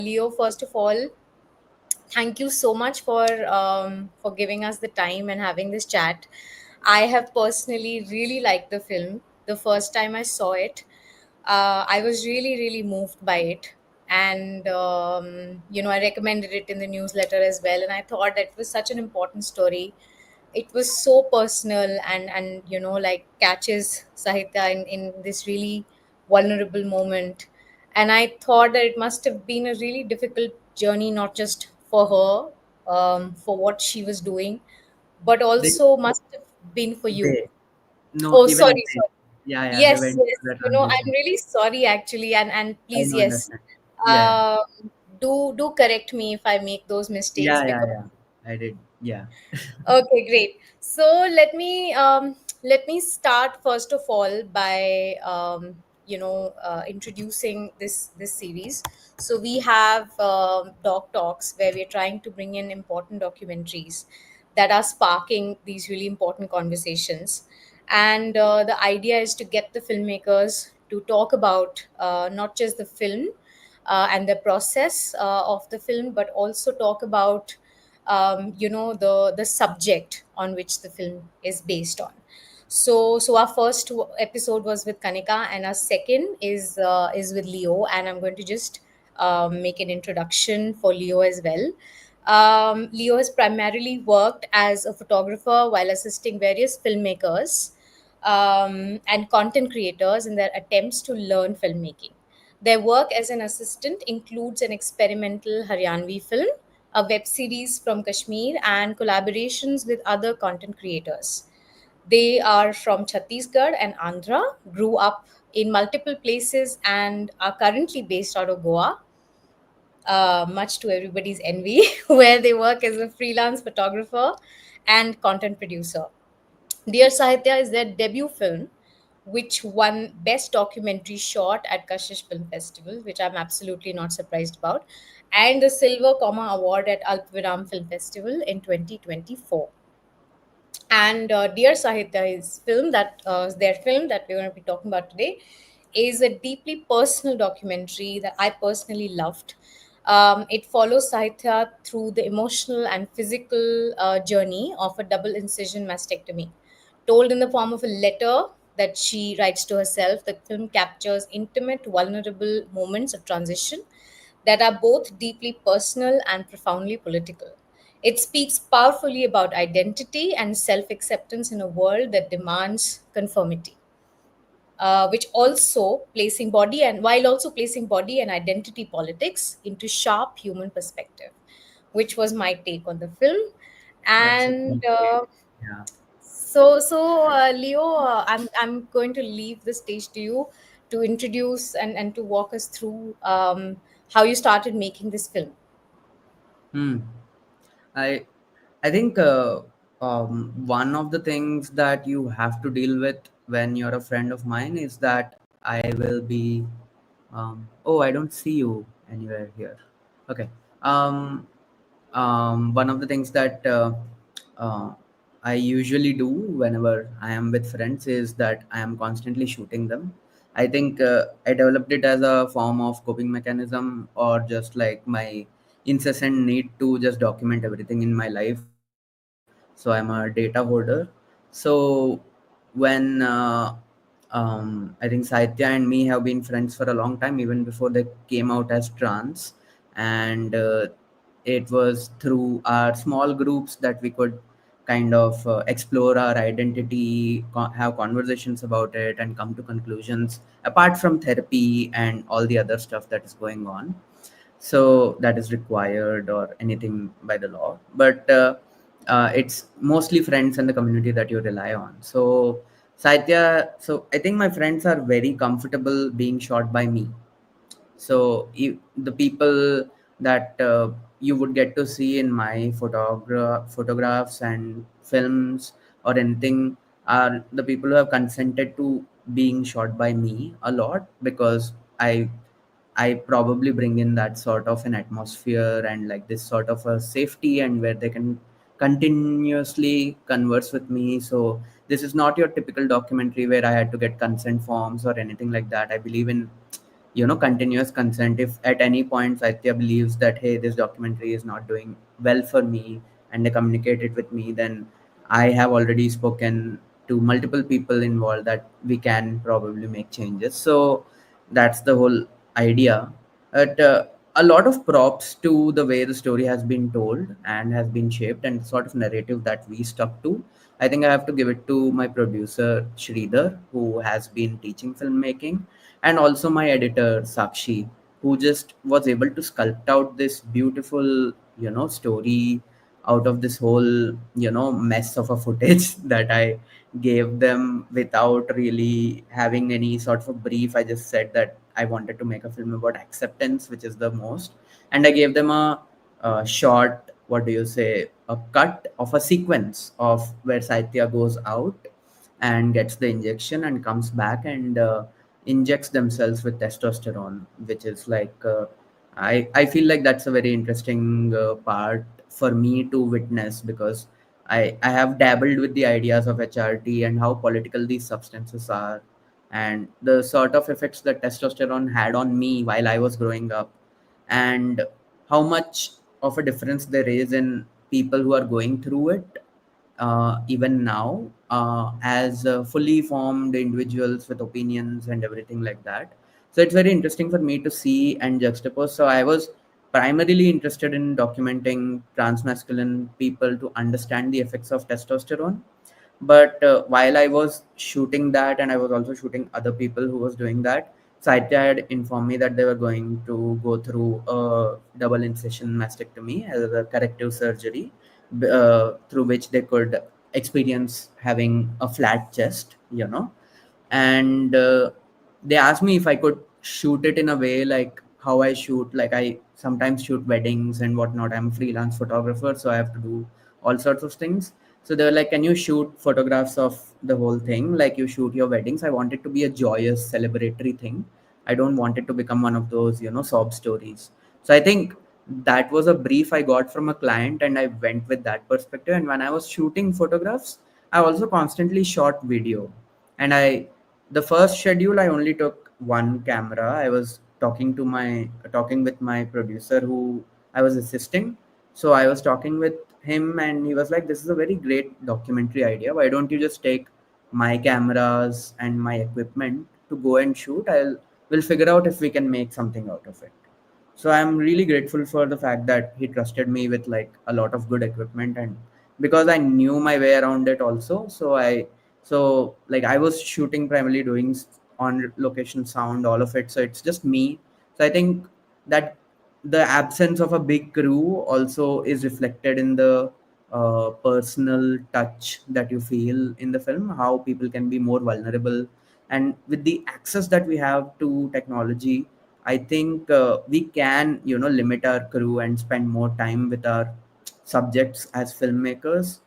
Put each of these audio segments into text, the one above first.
Leo, first of all, thank you so much for giving us the time and having this chat. I have personally really liked the film. The first time I saw it, I was really moved by it, and I recommended it in the newsletter as well. And I thought that it was such an important story. It was so personal and like catches Sahitya in this really vulnerable moment. And I thought that it must have been a really difficult journey, not just for her, for what she was doing, but They, also must have been for you. they, no, Oh, even sorry, they, sorry. yeah, yeah, they Yes, went yes. through the I'm transition. really sorry actually, and I please, know, yes, understand. Yeah, um, do correct me if I make those mistakes, yeah, because yeah. I did. Yeah. okay, great. So let me start first of all by introducing this series. So we have Doc Talks, where we're trying to bring in important documentaries that are sparking these really important conversations, and the idea is to get the filmmakers to talk about not just the film and the process of the film, but also talk about the subject on which the film is based on. So our first episode was with Kanika, and our second is with Leo, and I'm going to just make an introduction for Leo as well. Leo has primarily worked as a photographer while assisting various filmmakers and content creators in their attempts to learn filmmaking. Their work as an assistant includes an experimental Haryanvi film, a web series from Kashmir, and collaborations with other content creators. They are from Chhattisgarh and Andhra, grew up in multiple places, and are currently based out of Goa, much to everybody's envy, where they work as a freelance photographer and content producer. Dear Sahithya is their debut film, which won Best Documentary Short at Kashish Film Festival, which I'm absolutely not surprised about, and the Silver Comma Award at Alpviram Film Festival in 2024. And Dear Sahithya is their film that we're going to be talking about today is a deeply personal documentary that I personally loved. It follows Sahithya through the emotional and physical journey of a double incision mastectomy. Told in the form of a letter that she writes to herself, the film captures intimate, vulnerable moments of transition that are both deeply personal and profoundly political. It speaks powerfully about identity and self acceptance in a world that demands conformity, which also placing body and while also placing body and identity politics into sharp human perspective, which was my take on the film. That's And great. Yeah. Leo, I'm going to leave the stage to you to introduce and to walk us through how you started making this film. Hmm. I I think one of the things that you have to deal with when you're a friend of mine is that I will be. Oh, I don't see you anywhere here. Okay. Um, One of the things that uh, I usually do whenever I am with friends is that I am constantly shooting them. I think I developed it as a form of coping mechanism or just like my incessant need to just document everything in my life. So I'm a data holder. So when I think Saitya and me have been friends for a long time, even before they came out as trans, and it was through our small groups that we could kind of explore our identity, have conversations about it, and come to conclusions apart from therapy and all the other stuff that is going on, so that is required or anything by the law. But it's mostly friends and the community that you rely on. So Saitya, so I think my friends are very comfortable being shot by me. So the people that you would get to see in my photographs and films or anything are the people who have consented to being shot by me a lot, because I probably bring in that sort of an atmosphere and like this sort of a safety, and where they can continuously converse with me. So this is not your typical documentary where I had to get consent forms or anything like that. I believe in continuous consent. If at any point Satya believes that, hey, this documentary is not doing well for me, and they communicate it with me, then I have already spoken to multiple people involved that we can probably make changes. So that's the whole idea. But a lot of props to the way the story has been told and has been shaped, and the sort of narrative that we stuck to. I think I have to give it to my producer Sridhar, who has been teaching filmmaking, and also my editor Sakshi, who just was able to sculpt out this beautiful, story out of this whole, mess of a footage that I gave them without really having any sort of a brief. I just said that I wanted to make a film about acceptance, which is the most, and I gave them a short, what do you say, a cut of a sequence of where Saitya goes out and gets the injection and comes back and injects themselves with testosterone, which is like I feel like that's a very interesting part for me to witness, because I have dabbled with the ideas of HRT and how political these substances are, and the sort of effects that testosterone had on me while I was growing up, and how much of a difference there is in people who are going through it even now, as fully formed individuals with opinions and everything like that. So it's very interesting for me to see and juxtapose. So I was primarily interested in documenting transmasculine people to understand the effects of testosterone. But while I was shooting that, and I was also shooting other people who was doing that, Saitya had informed me that they were going to go through a double incision mastectomy as a corrective surgery, through which they could experience having a flat chest, and they asked me if I could shoot it in a way like how I shoot. Like, I sometimes shoot weddings and whatnot. I'm a freelance photographer, so I have to do all sorts of things. So they were like, "Can you shoot photographs of the whole thing like you shoot your weddings?" I want it to be a joyous, celebratory thing. I don't want it to become one of those, sob stories. So I think that was a brief I got from a client, and I went with that perspective. And when I was shooting photographs, I also constantly shot video. And the first schedule, I only took one camera. I was talking with my producer who I was assisting. So I was talking with him, and he was like, "This is a very great documentary idea. Why don't you just take my cameras and my equipment to go and shoot? We'll figure out if we can make something out of it." So I'm really grateful for the fact that he trusted me with like a lot of good equipment, and because I knew my way around it also. So like I was shooting primarily doing on location sound, all of it, so it's just me. So I think that the absence of a big crew also is reflected in the personal touch that you feel in the film, how people can be more vulnerable. And with the access that we have to technology, I think we can, limit our crew and spend more time with our subjects as filmmakers.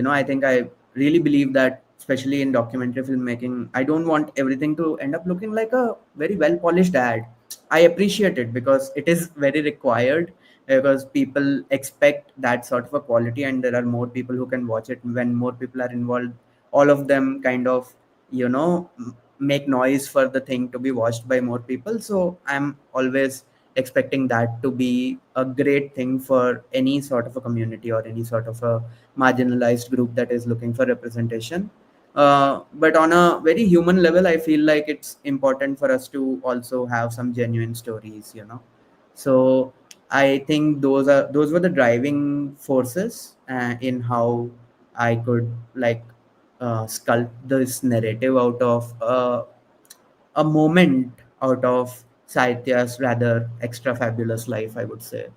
I think I really believe that, especially in documentary filmmaking, I don't want everything to end up looking like a very well polished ad. I appreciate it because it is very required, because people expect that sort of a quality, and there are more people who can watch it. When more people are involved, all of them kind of, make noise for the thing to be watched by more people. So I'm always expecting that to be a great thing for any sort of a community or any sort of a marginalized group that is looking for representation. But on a very human level, I feel like it's important for us to also have some genuine stories. So I think those were the driving forces in how I could like sculpt this narrative out of a moment out of Saitya's rather extra fabulous life, I would say.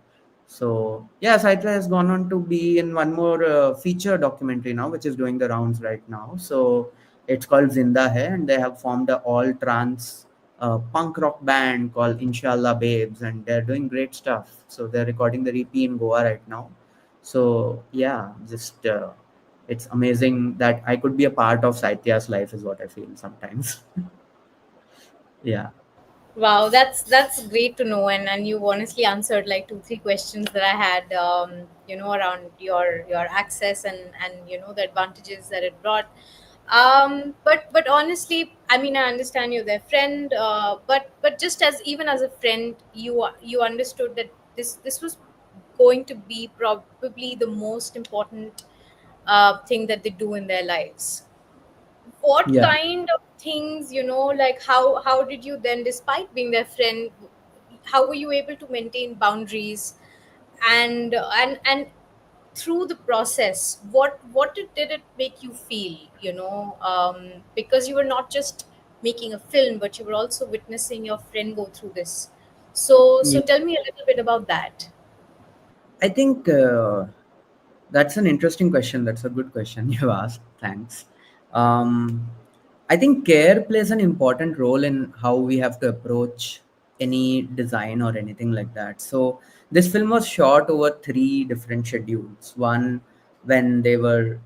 So yeah, Saitya has gone on to be in one more feature documentary now, which is doing the rounds right now. So it's called Zinda Hai, and they have formed a all trans punk rock band called Inshallah Babes, and they're doing great stuff. So they're recording the EP in Goa right now. So yeah, just it's amazing that I could be a part of Saitya's life, is what I feel sometimes. Yeah. Wow, that's great to know, and you honestly answered like two three questions that I had, around your access and the advantages that it brought. But honestly, I mean, I understand you're their friend, but just as even as a friend, you understood that this was going to be probably the most important thing that they do in their lives. What Yeah. kind of things, like how did you then, despite being their friend, how were you able to maintain boundaries, and through the process, did it make you feel, because you were not just making a film, but you were also witnessing your friend go through this. So Yeah. tell me a little bit about that. I think that's an interesting question. That's a good question you asked. Thanks. Um, I think care plays an important role in how we have to approach any design or anything like that. So this film was shot over three different schedules. One when they were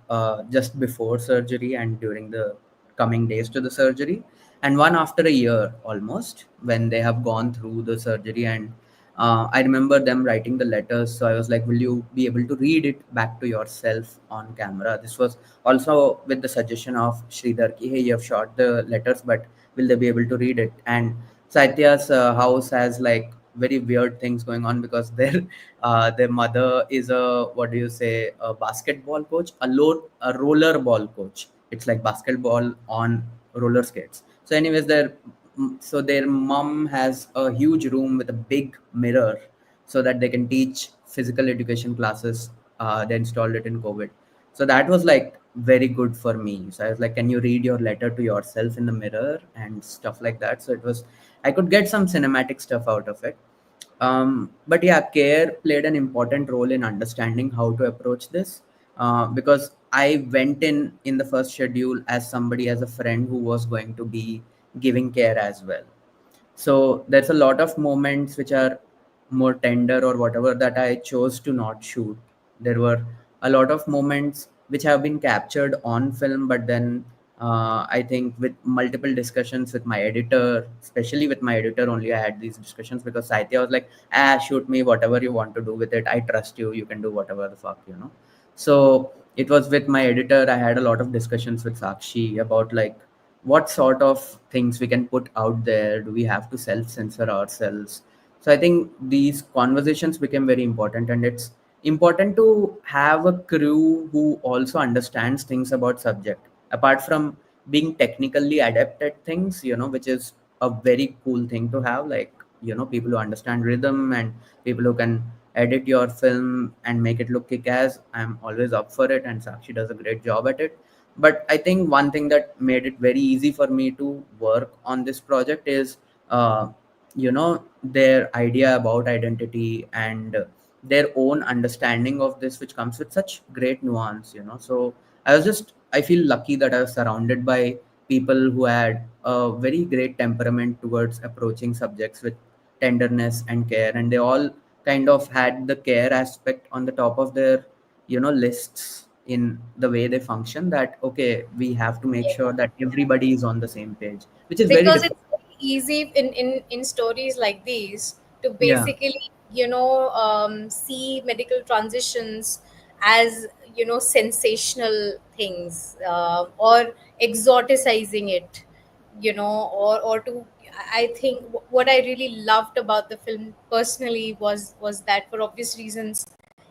just before surgery and during the coming days to the surgery, and one after a year almost when they have gone through the surgery. And I remember them writing the letters, so I was like, will you be able to read it back to yourself on camera? This was also with the suggestion of Sridhar ki, hey, you have shot the letters, but will they be able to read it? And Saitya's house has like very weird things going on because their mother is a, what do you say, a basketball coach, a roller ball coach. It's like basketball on roller skates. So anyways, their mom has a huge room with a big mirror so that they can teach physical education classes. They installed it in COVID. So that was like very good for me. So I was like, can you read your letter to yourself in the mirror and stuff like that? So it was, I could get some cinematic stuff out of it. But yeah, care played an important role in understanding how to approach this, because I went in the first schedule as somebody, as a friend who was going to be giving care as well. So there's a lot of moments which are more tender or whatever that I chose to not shoot. There were a lot of moments which have been captured on film, but then I think with multiple discussions with my editor, especially with my editor only, I had these discussions because Saitya was like, shoot me whatever you want to do with it. I trust you. You can do whatever the fuck, you know. So it was with my editor. I had a lot of discussions with Sakshi about like what sort of things we can put out there. Do we have to self censor ourselves? So I think these conversations became very important, and it's important to have a crew who also understands things about subject apart from being technically adept at things, which is a very cool thing to have, like, people who understand rhythm and people who can edit your film and make it look kick-ass. I'm always up for it, and Sakshi does a great job at it. But I think one thing that made it very easy for me to work on this project is their idea about identity and their own understanding of this, which comes with such great nuance. So I feel lucky that I was surrounded by people who had a very great temperament towards approaching subjects with tenderness and care, and they all kind of had the care aspect on the top of their lists in the way they function, that okay, we have to make sure that everybody is on the same page, which is very Because it's difficult. very easy in stories like these to Yeah. basically, see medical transitions as, sensational things, or exoticizing it, or to, I think what I really loved about the film personally was that, for obvious reasons,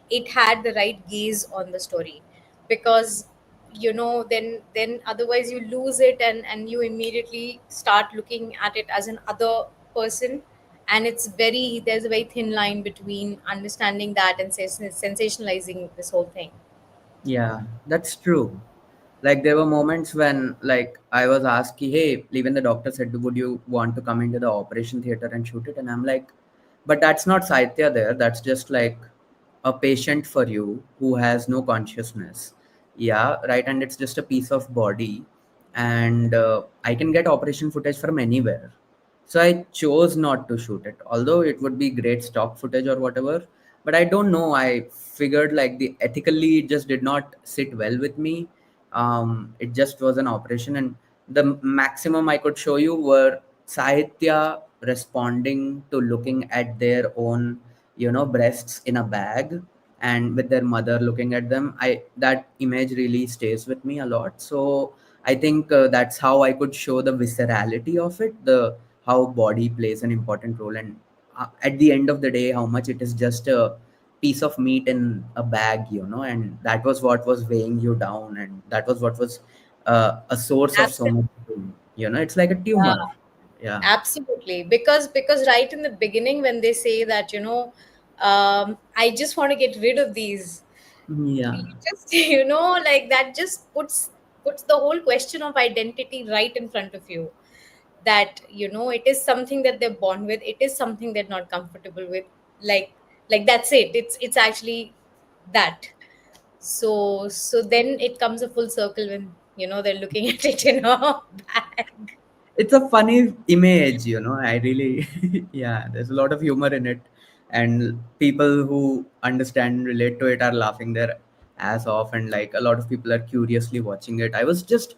it had the right gaze on the story. Because, then otherwise you lose it, and you immediately start looking at it as an other person. And there's a very thin line between understanding that and sensationalizing this whole thing. Yeah, that's true. Like there were moments when like I was asked, hey, even the doctor said, would you want to come into the operation theater and shoot it? And I'm like, but that's not Saitya there. That's just like a patient for you who has no consciousness. Yeah, right. And it's just a piece of body. And I can get operation footage from anywhere. So I chose not to shoot it, although it would be great stock footage or whatever. But I don't know. I figured like the ethically it just did not sit well with me. It just was an operation, and the maximum I could show you were Sahithya responding to looking at their own, breasts in a bag, and with their mother looking at them. I That image really stays with me a lot. So I think that's how I could show the viscerality of it, the how body plays an important role, and at the end of the day, how much it is just a piece of meat in a bag, and that was what was weighing you down, and that was what was a source of so Absolutely. much pain. It's like a tumor. Yeah, Yeah. absolutely. Because right in the beginning, when they say that, I just want to get rid of these, Yeah. you just like that just puts the whole question of identity right in front of you. That it is something that they're born with, it is something they're not comfortable with. Like that's it, it's actually that. So then it comes a full circle when they're looking at it in a bag. It's a funny image, I really, yeah, there's a lot of humor in it, and people who understand and relate to it are laughing their ass off, and like a lot of people are curiously watching it. I was just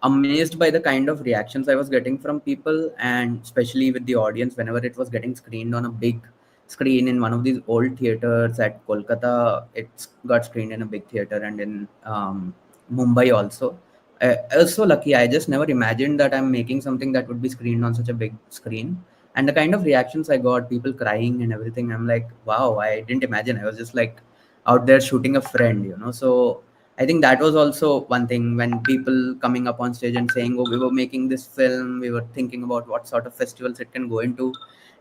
amazed by the kind of reactions I was getting from people, and especially with the audience whenever it was getting screened on a big screen in one of these old theaters at Kolkata. It's got screened in a big theater, and in Mumbai also. I was so lucky. I just never imagined that I'm making something that would be screened on such a big screen. And the kind of reactions I got, people crying and everything, I'm like, wow, I didn't imagine. I was just like out there shooting a friend, So I think that was also one thing when people coming up on stage and saying, oh, we were making this film, we were thinking about what sort of festivals it can go into.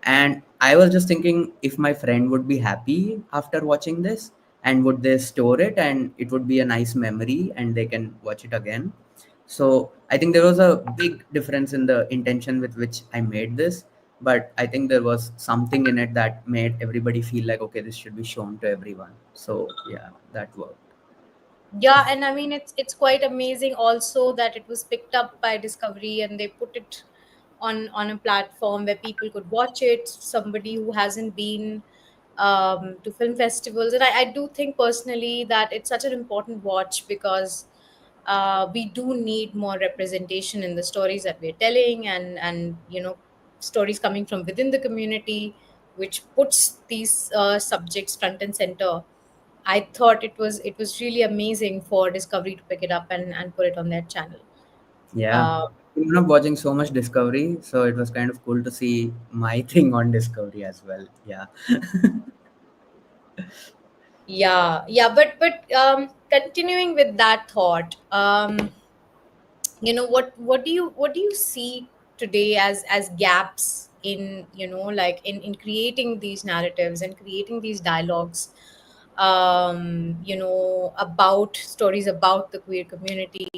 And I was just thinking if my friend would be happy after watching this, and would they store it and it would be a nice memory and they can watch it again. So I think there was a big difference in the intention with which I made this, but I think there was something in it that made everybody feel like, okay, this should be shown to everyone. So yeah, that worked. Yeah, and I mean it's quite amazing also that it was picked up by Discovery and they put it on a platform where people could watch it. Somebody who hasn't been to film festivals, and I do think personally that it's such an important watch because we do need more representation in the stories that we're telling, and stories coming from within the community, which puts these subjects front and center. I thought it was really amazing for Discovery to pick it up and put it on their channel. Yeah. Uh, I'm not watching so much Discovery, so it was kind of cool to see my thing on Discovery as well. Yeah. yeah, yeah, but continuing with that thought, what do you see today as gaps in like in creating these narratives and creating these dialogues, about stories about the queer community.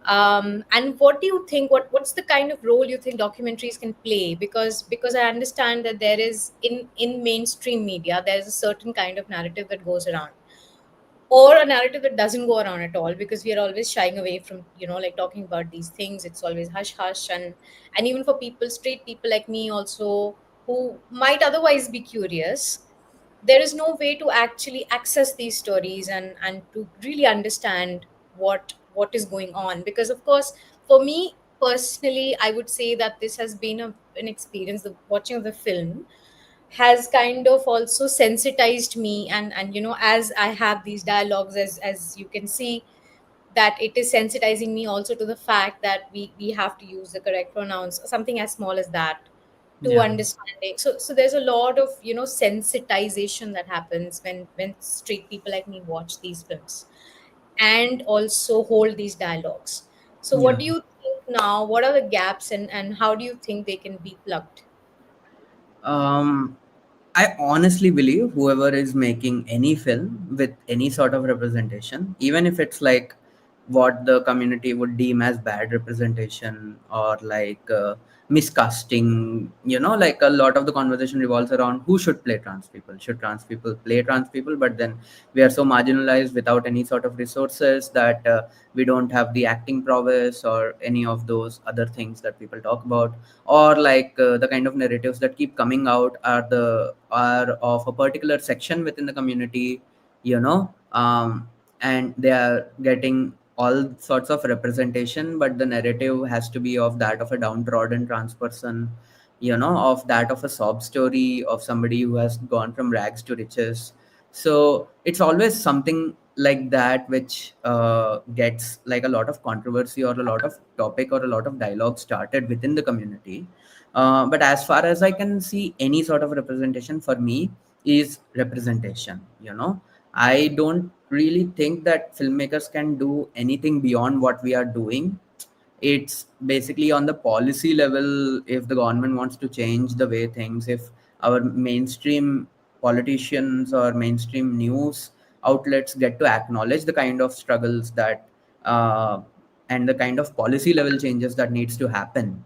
And what do you think, what's the kind of role you think documentaries can play? Because I understand that there is in mainstream media there's a certain kind of narrative that goes around, or a narrative that doesn't go around at all, because we are always shying away from like talking about these things. It's always hush hush, and even for people, straight people like me also, who might otherwise be curious, there is no way to actually access these stories and to really understand what is going on. Because of course, for me personally, I would say that this has been an experience. The watching of the film has kind of also sensitized me, and as I have these dialogues, as you can see, that it is sensitizing me also to the fact that we have to use the correct pronouns, something as small as that, to Yeah. understanding. So there's a lot of sensitization that happens when straight people like me watch these films and also hold these dialogues. So what Yeah. do you think now, what are the gaps, and how do you think they can be plugged? Um, I honestly believe whoever is making any film with any sort of representation, even if it's like what the community would deem as bad representation or like miscasting, like a lot of the conversation revolves around who should play trans people. Should trans people play trans people? But then we are so marginalized without any sort of resources that we don't have the acting prowess or any of those other things that people talk about, or like the kind of narratives that keep coming out are of a particular section within the community, and they are getting all sorts of representation, but the narrative has to be of that of a downtrodden trans person, of that of a sob story of somebody who has gone from rags to riches. So it's always something like that which gets like a lot of controversy or a lot of topic or a lot of dialogue started within the community. But as far as I can see, any sort of representation for me is representation. I don't really think that filmmakers can do anything beyond what we are doing. It's basically on the policy level. If the government wants to change the way things, if our mainstream politicians or mainstream news outlets get to acknowledge the kind of struggles that uh, and the kind of policy level changes that needs to happen,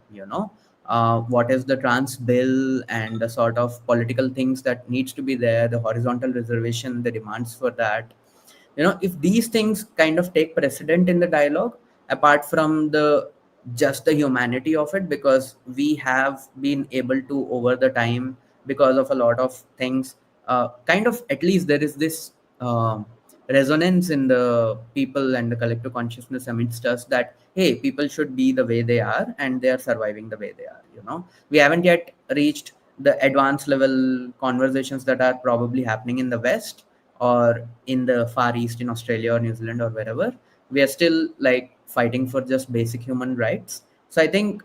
what is the trans bill and the sort of political things that needs to be there, the horizontal reservation, the demands for that. If these things kind of take precedent in the dialogue, apart from the just the humanity of it, because we have been able to over the time, because of a lot of things, kind of at least there is this resonance in the people and the collective consciousness amidst us that hey, people should be the way they are and they are surviving the way they are. We haven't yet reached the advanced level conversations that are probably happening in the west or in the far east in Australia or New Zealand or wherever. We are still like fighting for just basic human rights. So I think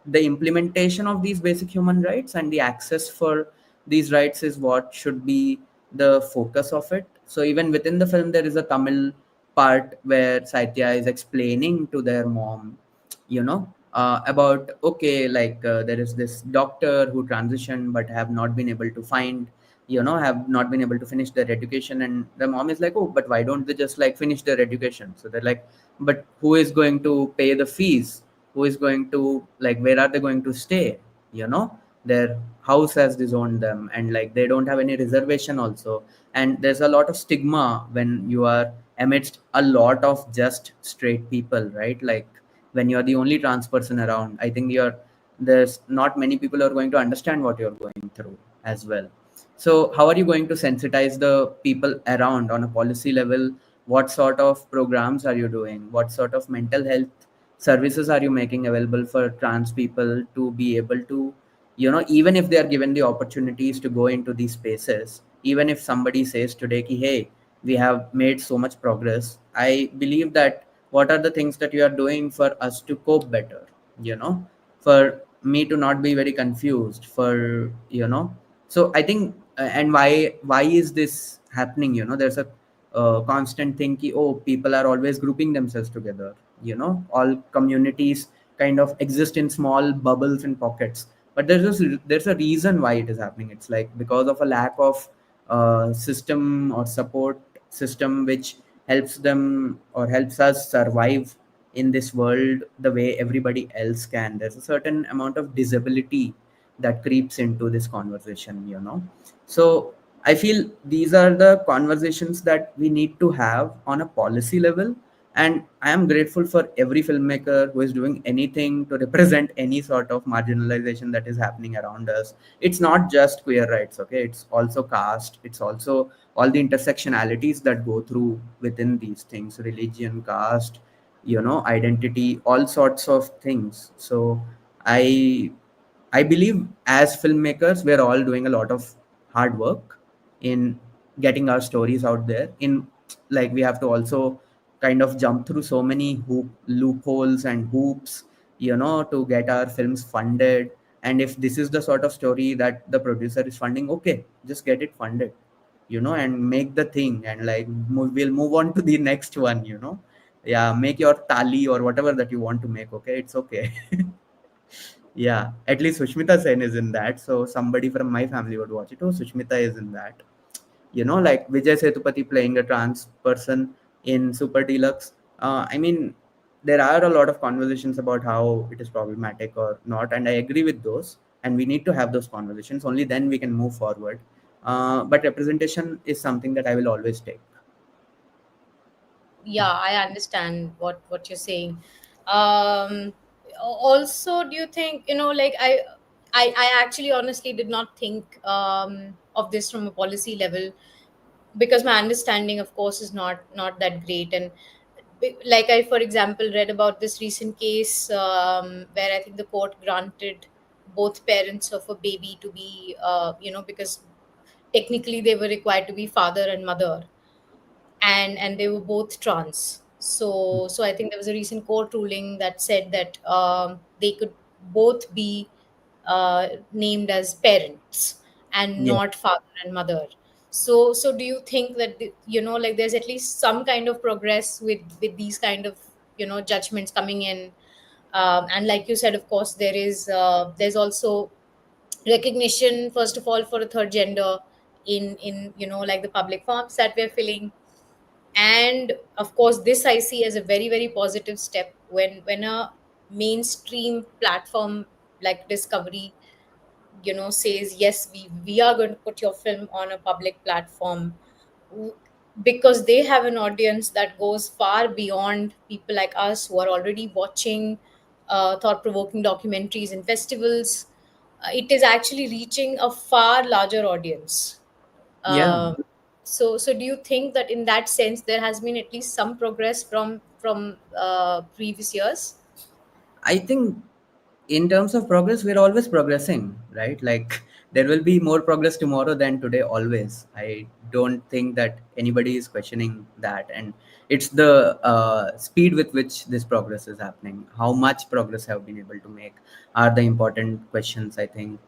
the implementation of these basic human rights and the access for these rights is what should be the focus of it. So even within the film, there is a Tamil part where Saitya is explaining to their mom, about okay, like there is this doctor who transitioned but have not been able to find, have not been able to finish their education. And the mom is like, oh, but why don't they just like finish their education? So they're like, but who is going to pay the fees? Who is going to, like, where are they going to stay? Their house has disowned them, and like they don't have any reservation also. And there's a lot of stigma when you are amidst a lot of just straight people, right? Like when you're the only trans person around, I think there's not many people who are going to understand what you're going through as well. So how are you going to sensitize the people around on a policy level? What sort of programs are you doing? What sort of mental health services are you making available for trans people to be able to, even if they are given the opportunities to go into these spaces, even if somebody says today ki, hey, we have made so much progress, I believe that what are the things that you are doing for us to cope better, you know for me to not be very confused, for so I think, and why is this happening? There's a constant thing ki, oh, people are always grouping themselves together. All communities kind of exist in small bubbles and pockets, but there's a reason why it is happening. It's like because of a lack of system or support system which helps them or helps us survive in this world the way everybody else can. There's a certain amount of disability that creeps into this conversation. So I feel these are the conversations that we need to have on a policy level. And I am grateful for every filmmaker who is doing anything to represent any sort of marginalization that is happening around us. It's not just queer rights, okay? It's also caste, it's also all the intersectionalities that go through within these things: religion, caste, identity, all sorts of things. So i I believe as filmmakers, we're all doing a lot of hard work in getting our stories out there. In like we have to also kind of jump through so many loopholes and hoops, to get our films funded. And if this is the sort of story that the producer is funding, okay, just get it funded, and make the thing, and like we'll move on to the next one. Yeah, make your tali or whatever that you want to make. Okay, it's okay. Yeah, at least Sushmita Sen is in that. So somebody from my family would watch it. Oh, Sushmita is in that. Like Vijay Sethupathi playing a trans person in Super Deluxe. I mean, there are a lot of conversations about how it is problematic or not, and I agree with those. And we need to have those conversations. Only then we can move forward. But representation is something that I will always take. Yeah, I understand what you're saying. Also, do you think, like, I actually honestly did not think of this from a policy level, because my understanding, of course, is not that great. And like, I, for example, read about this recent case, where I think the court granted both parents of a baby to be, because technically they were required to be father and mother. and they were both trans. So I think there was a recent court ruling that said that they could both be named as parents and Yeah. not father and mother. So do you think that like there's at least some kind of progress with these kind of judgments coming in? And like you said, of course, there's also recognition, first of all, for a third gender in like the public forms that we're filling. And of course, this I see as a very, very positive step when a mainstream platform like Discovery says, yes, we are going to put your film on a public platform, w- because they have an audience that goes far beyond people like us who are already watching thought-provoking documentaries in festivals. It is actually reaching a far larger audience. Yeah. So do you think that in that sense there has been at least some progress from previous years? I think in terms of progress, we're always progressing, right? Like there will be more progress tomorrow than today, always. I don't think that anybody is questioning that. And it's the speed with which this progress is happening. How much progress have been able to make are the important questions, I think.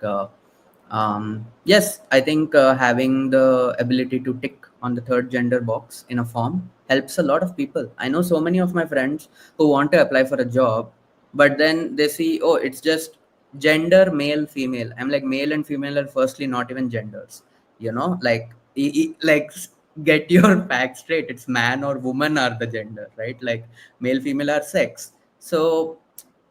Yes, I think having the ability to tick on the third gender box in a form helps a lot of people. I know so many of my friends who want to apply for a job, but then they see, oh, it's just gender, male, female. I'm like, male and female are firstly not even genders, like, get your facts straight. It's man or woman are the gender, right? Like, male, female are sex. So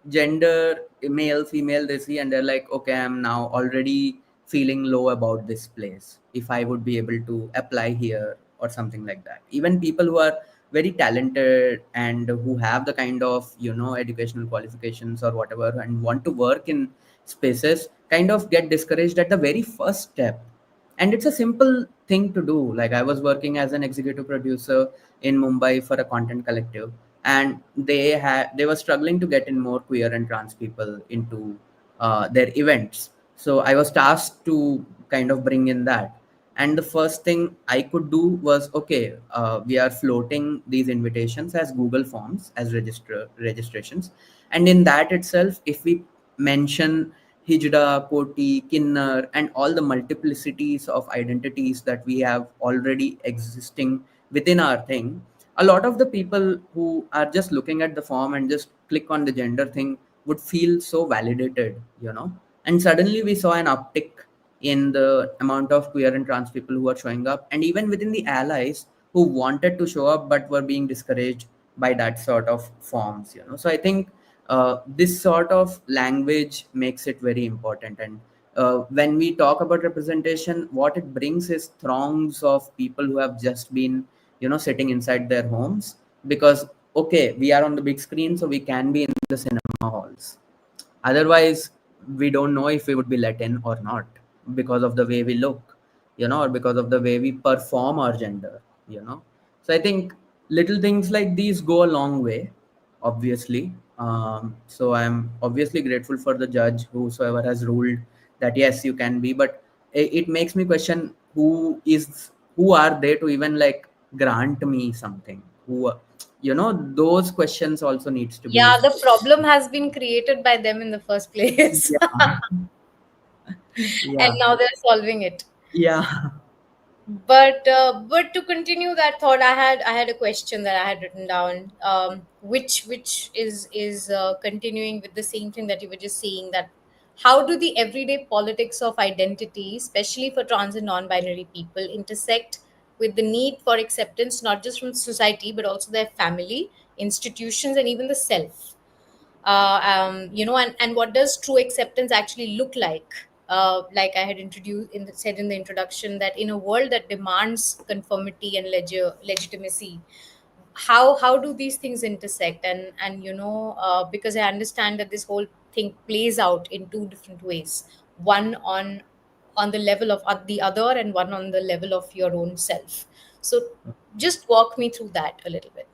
gender, male, female, they see and they're like, okay, I'm now already feeling low about this place, if I would be able to apply here or something like that. Even people who are very talented and who have the kind of educational qualifications or whatever and want to work in spaces kind of get discouraged at the very first step. And it's a simple thing to do. Like, I was working as an executive producer in Mumbai for a content collective, and they were struggling to get in more queer and trans people into their events. So I was tasked to kind of bring in that. And the first thing I could do was, okay, we are floating these invitations as Google forms, as registrations. And in that itself, if we mention hijra, koti, kinnar, and all the multiplicities of identities that we have already existing within our thing, a lot of the people who are just looking at the form and just click on the gender thing would feel so validated. And suddenly we saw an uptick in the amount of queer and trans people who are showing up, and even within the allies who wanted to show up but were being discouraged by that sort of forms. So I think this sort of language makes it very important. And when we talk about representation, what it brings is throngs of people who have just been sitting inside their homes, because okay, we are on the big screen, so we can be in the cinema halls. Otherwise, we don't know if we would be let in or not, because of the way we look, or because of the way we perform our gender. So I think little things like these go a long way, obviously. So I'm obviously grateful for the judge, whosoever has ruled that yes, you can be. But it makes me question, who are they to even like grant me something? Those questions also needs to be. Yeah, the problem has been created by them in the first place. Yeah. And Yeah. now they're solving it. Yeah. But to continue that thought, I had a question that I had written down, which is continuing with the same thing that you were just saying, that how do the everyday politics of identity, especially for trans and non-binary people, intersect with the need for acceptance, not just from society but also their family, institutions, and even the self? And what does true acceptance actually look like? Like I had said in the introduction, that in a world that demands conformity and legitimacy, how do these things intersect? And because I understand that this whole thing plays out in two different ways, one on the level of the other, and one on the level of your own self. So just walk me through that a little bit.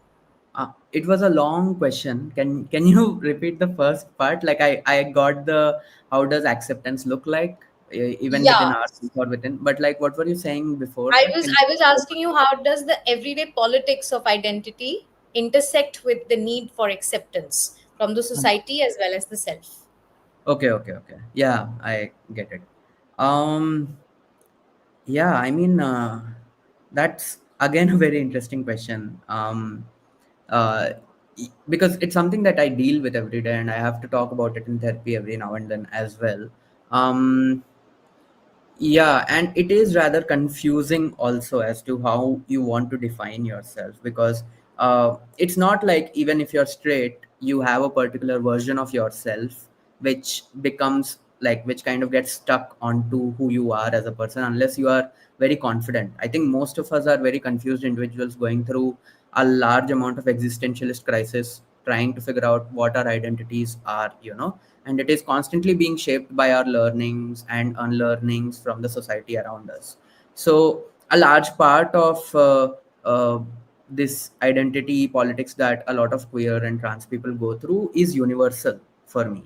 It was a long question. Can you repeat the first part? Like, I got the how does acceptance look like? even within Yeah. ourselves or within. But like, what were you saying before I that? was Can I was asking you, how does the everyday politics of identity intersect with the need for acceptance from the you? society as well as the self? Okay, okay, okay. Yeah, I get it. Um, yeah, I mean, that's again a very interesting question. Uh, because it's something that I deal with every day, and I have to talk about it in therapy every now and then as well. Um, yeah, and it is rather confusing also as to how you want to define yourself, because it's not like even if you're straight, you have a particular version of yourself which becomes like, which kind of gets stuck onto who you are as a person unless you are very confident. I think most of us are very confused individuals going through a large amount of existentialist crisis, trying to figure out what our identities are, and it is constantly being shaped by our learnings and unlearnings from the society around us. So a large part of this identity politics that a lot of queer and trans people go through is universal for me,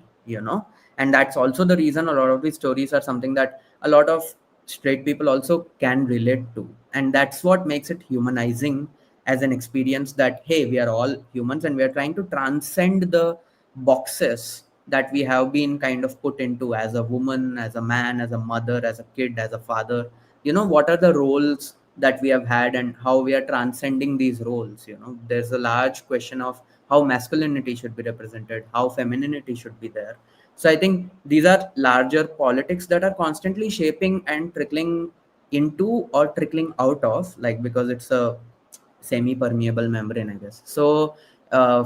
and that's also the reason a lot of these stories are something that a lot of straight people also can relate to, and that's what makes it humanizing as an experience, that hey, we are all humans and we are trying to transcend the boxes that we have been kind of put into as a woman, as a man, as a mother, as a kid, as a father. What are the roles that we have had and how we are transcending these roles. There's a large question of how masculinity should be represented, how femininity should be there. So I think these are larger politics that are constantly shaping and trickling into or trickling out of, like, because it's a semi-permeable membrane, I guess. So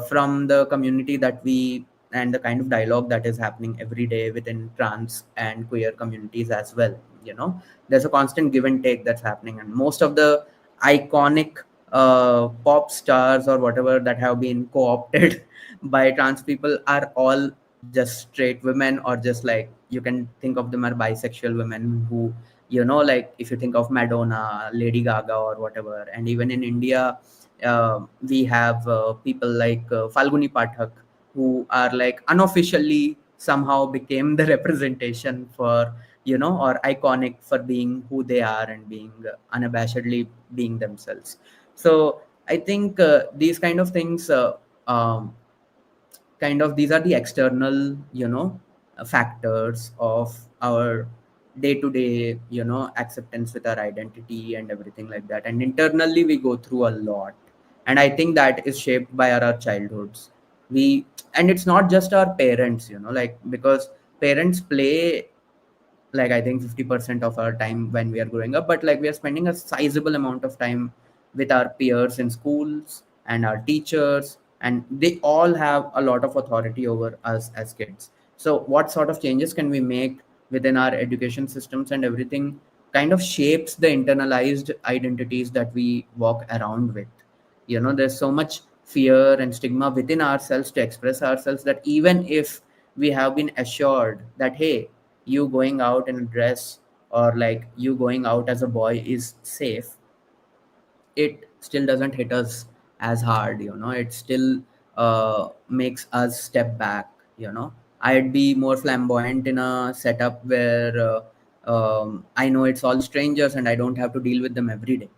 from the community that we, and the kind of dialogue that is happening every day within trans and queer communities as well, there's a constant give and take that's happening, and most of the iconic pop stars or whatever that have been co-opted by trans people are all just straight women, or just like you can think of them as bisexual women who, like if you think of Madonna, Lady Gaga, or whatever. And even in India, we have people like Falguni Pathak, who are like unofficially somehow became the representation for, or iconic for being who they are and being unabashedly being themselves. So I think these kind of things, um, kind of, these are the external, factors of our day to day, acceptance with our identity and everything like that. And internally we go through a lot, and I think that is shaped by our childhoods. We, and it's not just our parents, like, because parents play, like, I think 50% of our time when we are growing up, but like we are spending a sizable amount of time with our peers in schools and our teachers, and they all have a lot of authority over us as kids. So what sort of changes can we make within our education systems and everything kind of shapes the internalized identities that we walk around with. There's so much fear and stigma within ourselves to express ourselves, that even if we have been assured that hey, you going out in a dress, or like you going out as a boy is safe, it still doesn't hit us as hard. It still makes us step back. I'd be more flamboyant in a setup where I know it's all strangers and I don't have to deal with them every day.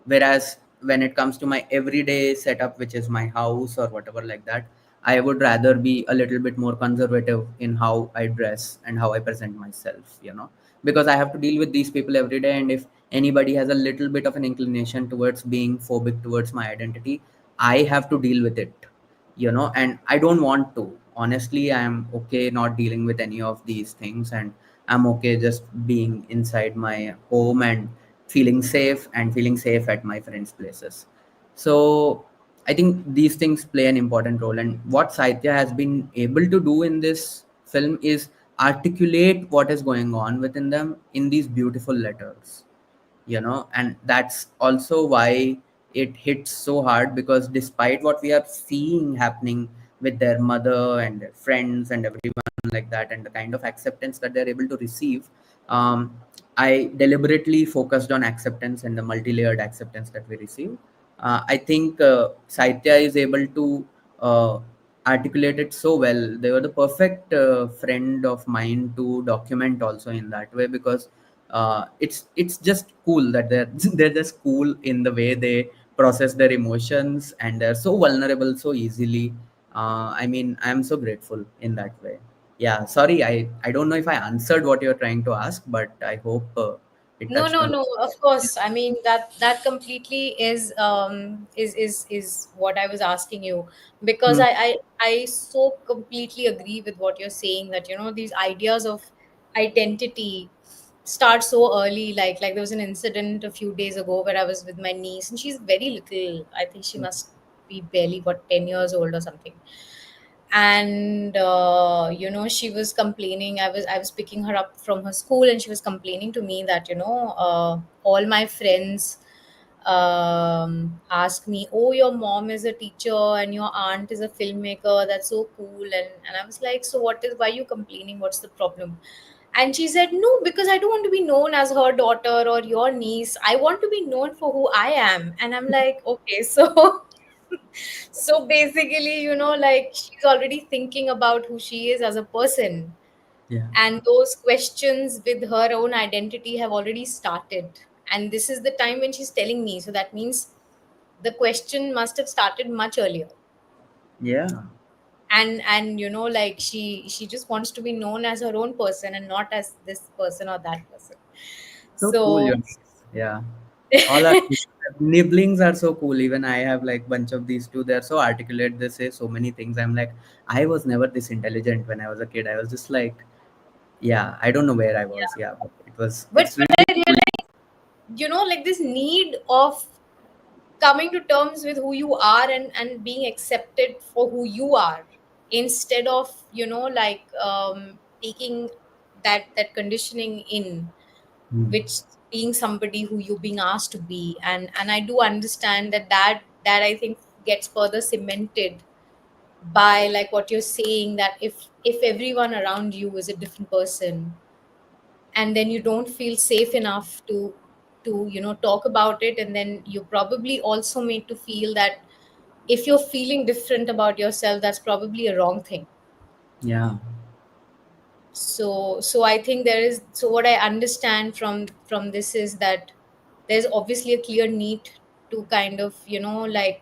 Whereas when it comes to my everyday setup, which is my house or whatever like that, I would rather be a little bit more conservative in how I dress and how I present myself, because I have to deal with these people every day. And if anybody has a little bit of an inclination towards being phobic towards my identity, I have to deal with it, and I don't want to. Honestly, I'm okay not dealing with any of these things, and I'm okay just being inside my home and feeling safe at my friends' places. So I think these things play an important role. And what Saitya has been able to do in this film is articulate what is going on within them in these beautiful letters, and that's also why it hits so hard, because despite what we are seeing happening with their mother and their friends and everyone like that, and the kind of acceptance that they're able to receive, um, I deliberately focused on acceptance and the multi-layered acceptance that we receive. I think Saitya is able to uh, articulate it so well. They were the perfect friend of mine to document also in that way, because it's just cool that they're they're just cool in the way they process their emotions, and they're so vulnerable so easily. I mean, I'm so grateful in that way. Yeah, sorry, I don't know if I answered what you're trying to ask, but I hope it No, touched no, on. no. Of course. I mean that completely is what I was asking you, because Hmm. I so completely agree with what you're saying, that these ideas of identity start so early. Like there was an incident a few days ago where I was with my niece, and she's very little. I think she must be barely, what, 10 years old or something. And she was complaining. I was picking her up from her school, and she was complaining to me that all my friends ask me, oh, your mom is a teacher and your aunt is a filmmaker, that's so cool. And I was like, so why are you complaining, what's the problem? And she said, no, because I don't want to be known as her daughter or your niece, I want to be known for who I am. And I'm like, okay, so so basically, like, she's already thinking about who she is as a person. Yeah, And those questions with her own identity have already started. And this is the time when she's telling me. So that means the question must have started much earlier. yeah, And like, she just wants to be known as her own person and not as this person or that person. so cool, So your niece. Yeah, all our nibblings are so cool. Even I have like bunch of these two. They're so articulate. They say so many things. I'm like, I was never this intelligent when I was a kid. I was just like, yeah, I don't know where I was. yeah. Yeah, but it was. But It's I really cool. realize, like, this need of coming to terms with who you are, and being accepted for who you are, instead of like, taking that conditioning in, Hmm. which being somebody who you're being asked to be. And I do understand that I think gets further cemented by, like, what you're saying, that if everyone around you is a different person, and then you don't feel safe enough to talk about it, and then you're probably also made to feel that if you're feeling different about yourself, that's probably a wrong thing. Yeah. So I think there is, so what I understand from this is that there's obviously a clear need to kind of like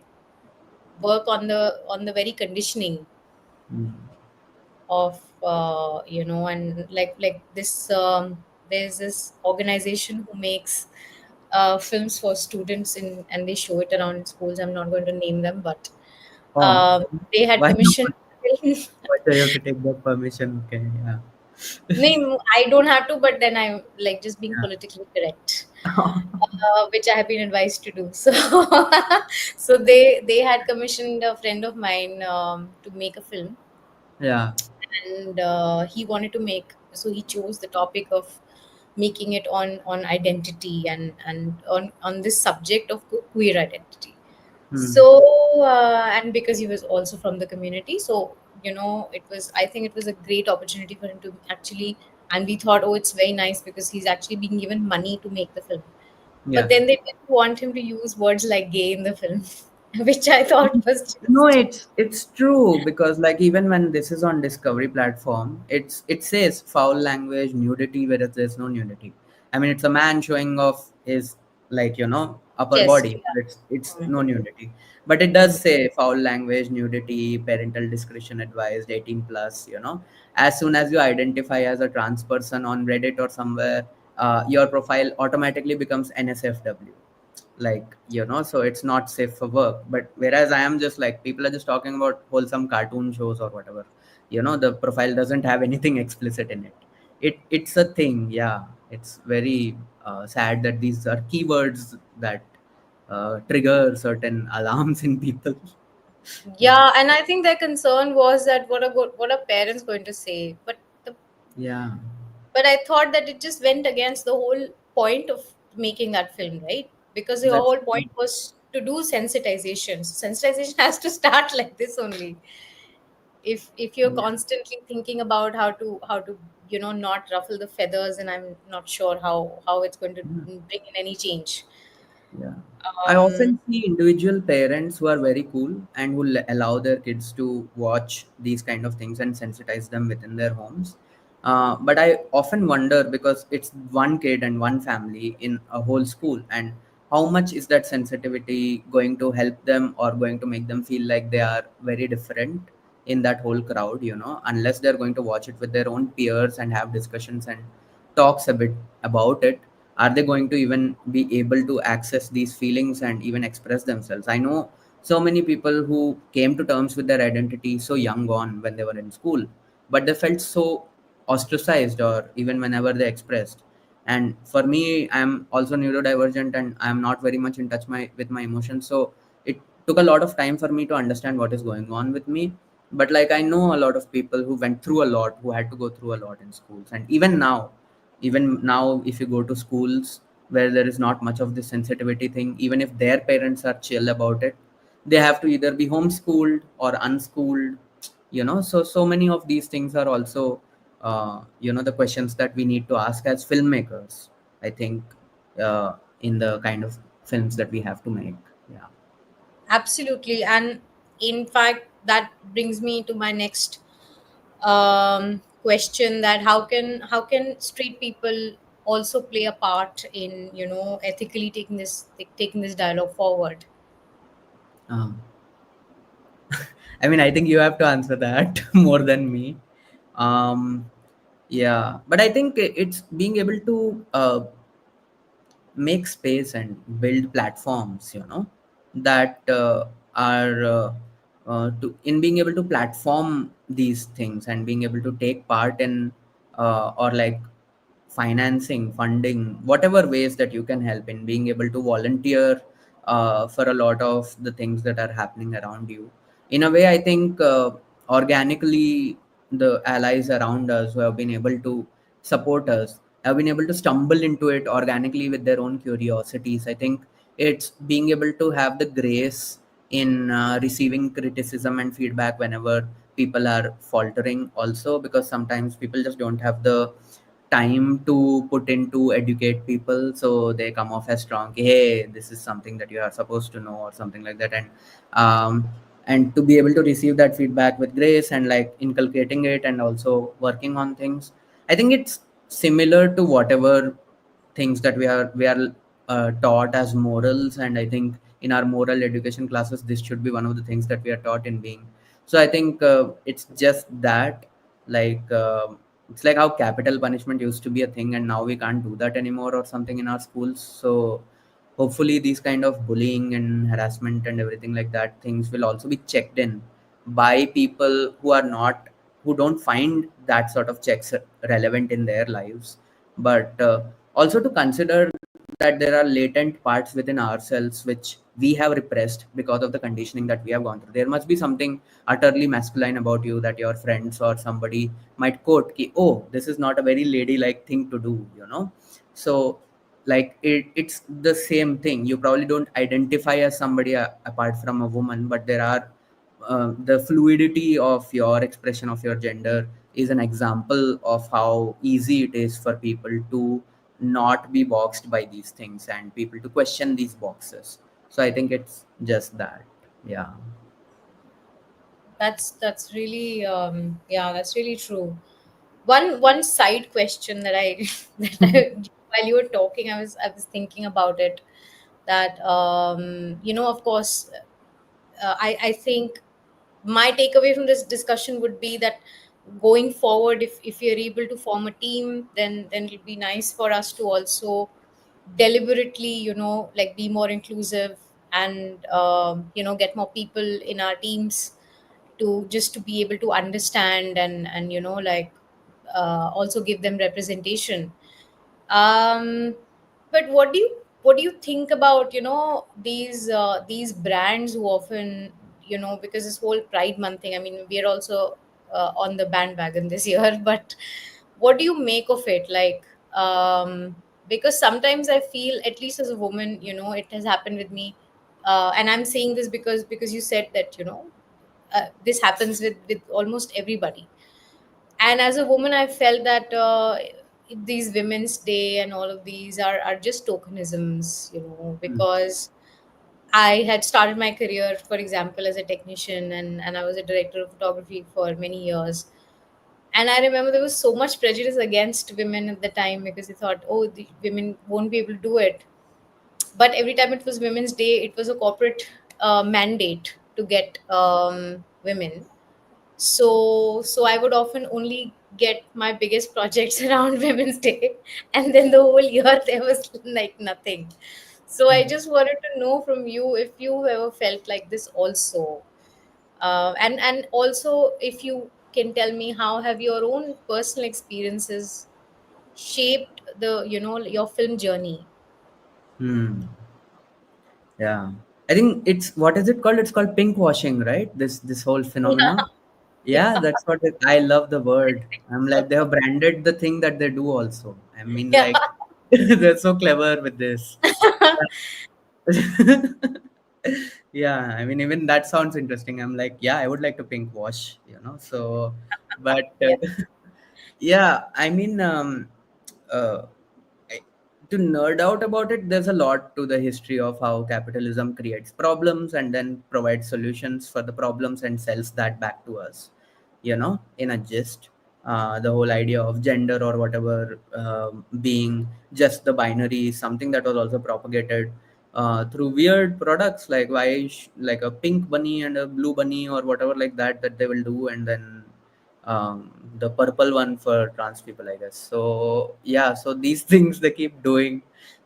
work on the very conditioning Hmm. of and like this, there's this organization who makes films for students and they show it around in schools. I'm not going to name them, but Oh, they had why commissioned not? Why do I have to take that permission? Okay. Yeah. name. I don't have to, but then I'm like just being Yeah. politically correct, which I have been advised to do. So, so they had commissioned a friend of mine to make a film, Yeah. and he wanted to make. So he chose the topic of making it on identity, and on this subject of queer identity. Hmm. So and because he was also from the community, so it was, I think it was a great opportunity for him to actually. And we thought, oh, it's very nice because he's actually being given money to make the film. But Yeah. then they didn't want him to use words like gay in the film, which I thought was No, just it's true, because like even when this is on Discovery platform, it says foul language, nudity, whereas there's no nudity. I mean, it's a man showing off his, like, upper just, body. It's yeah. no nudity, but it does say foul language, nudity, parental discretion advised, 18 plus. As soon as you identify as a trans person on Reddit or somewhere, your profile automatically becomes NSFW, like, so it's not safe for work. But whereas I am just like, people are just talking about wholesome cartoon shows or whatever, the profile doesn't have anything explicit in it. It's a thing. Yeah, it's very sad that these are keywords that trigger certain alarms in people. Yeah. Yeah, and I think their concern was that what are parents going to say? Yeah, But I thought that it just went against the whole point of making that film, right? Because the that's whole point was to do sensitization. So sensitization has to start like this only. If you're yeah. constantly thinking about how to not ruffle the feathers, and I'm not sure how it's going to bring in any change. Yeah. I Um, often see individual parents who are very cool and who allow their kids to watch these kind of things and sensitize them within their homes. But I often wonder, because it's one kid and one family in a whole school, and how much is that sensitivity going to help them or going to make them feel like they are very different in that whole crowd, unless they're going to watch it with their own peers and have discussions and talks a bit about it. Are they going to even be able to access these feelings and even express themselves? I know so many people who came to terms with their identity so young on when they were in school, but they felt so ostracized or even whenever they expressed. And for me, I'm also neurodivergent and I'm not very much in touch with my emotions, so it took a lot of time for me to understand what is going on with me. But like, I know a lot of people who went through a lot, who had to go through a lot in schools, and even now if you go to schools where there is not much of this sensitivity thing, even if their parents are chill about it, they have to either be homeschooled or unschooled. So many of these things are also the questions that we need to ask as filmmakers, I think, uh, in the kind of films that we have to make. Yeah. Absolutely. And in fact, that brings me to my next question, that how can street people also play a part in, ethically taking this dialogue forward? um, I mean, I think you have to answer that more than me. Yeah, but I think it's being able to make space and build platforms, that are in being able to platform these things and being able to take part in, or like financing, funding, whatever ways that you can help in being able to volunteer for a lot of the things that are happening around you. In a way, I think organically, the allies around us who have been able to support us have been able to stumble into it organically with their own curiosities. I think it's being able to have the grace in receiving criticism and feedback whenever people are faltering, also because sometimes people just don't have the time to put in to educate people, so they come off as strong, hey, this is something that you are supposed to know or something like that. And to be able to receive that feedback with grace and like inculcating it and also working on things, I think it's similar to whatever things that we are taught as morals. And I think in our moral education classes, this should be one of the things that we are taught in being. So I think it's just that, like, it's like how capital punishment used to be a thing and now we can't do that anymore or something in our schools. So hopefully these kind of bullying and harassment and everything like that things will also be checked in by people who don't find that sort of checks relevant in their lives. But also to consider that there are latent parts within ourselves which we have repressed because of the conditioning that we have gone through. There must be something utterly masculine about you that your friends or somebody might quote ki, oh, this is not a very ladylike thing to do. So like it's the same thing. You probably don't identify as somebody apart from a woman, but there are the fluidity of your expression of your gender is an example of how easy it is for people to not be boxed by these things and people to question these boxes. So I think it's just that. Yeah. That's really, yeah, that's really true. One side question that I that while you were talking, I was thinking about it, that of course, I think my takeaway from this discussion would be that going forward, if we are able to form a team, then it'll be nice for us to also deliberately, like, be more inclusive, and get more people in our teams, to just to be able to understand, and like, also give them representation. um but what do you think about, these brands who often, because this whole Pride Month thing, I mean, we are also on the bandwagon this year, but what do you make of it? Like, because sometimes I feel, at least as a woman, it has happened with me, and I'm saying this because you said that, this happens with almost everybody. And as a woman, I felt that, these Women's Day and all of these are just tokenisms, because I had started my career, for example, as a technician, and I was a director of photography for many years. And I remember there was so much prejudice against women at the time because they thought, oh, the women won't be able to do it. But every time it was Women's Day, it was a corporate mandate to get women. So I would often only get my biggest projects around Women's Day, and then the whole year there was like nothing. So I just wanted to know from you if you ever felt like this also, and also if you can tell me how have your own personal experiences shaped the your film journey. Hmm. Yeah. I think it's, what is it called? It's called pink washing, right? This whole phenomena. Yeah, Yeah, that's what I love the word. I'm so like, they have branded the thing that they do also. I mean, yeah. like, they're so clever with this. Yeah, I mean, even that sounds interesting. I'm like, yeah, I would like to pink wash, you know. So, but Yeah. yeah, I mean, uh, I- to nerd out about it, there's a lot to the history of how capitalism creates problems and then provides solutions for the problems and sells that back to us, in a gist. The whole idea of gender or whatever being just the binary is something that was also propagated through weird products, like like a pink bunny and a blue bunny or whatever, like that they will do, and then the purple one for trans people, I guess. So yeah, so these things they keep doing.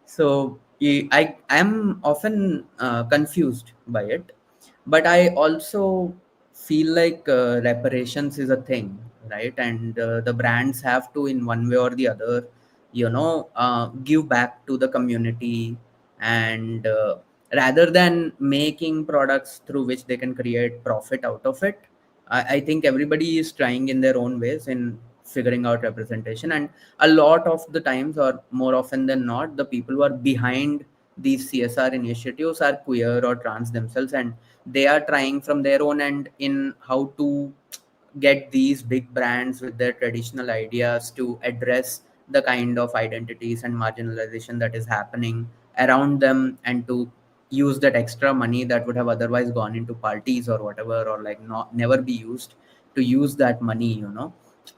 So I am often confused by it, but I also feel like reparations is a thing, right? And the brands have to, in one way or the other, give back to the community, and rather than making products through which they can create profit out of it, I think everybody is trying in their own ways in figuring out representation. And a lot of the times, or more often than not, the people who are behind these CSR initiatives are queer or trans themselves, and they are trying from their own end in how to get these big brands with their traditional ideas to address the kind of identities and marginalization that is happening around them, and to use that extra money that would have otherwise gone into parties or whatever, or like not never be used, to use that money.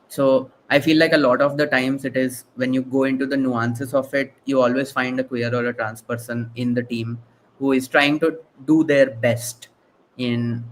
So I feel like a lot of the times, it is when you go into the nuances of it, you always find a queer or a trans person in the team who is trying to do their best in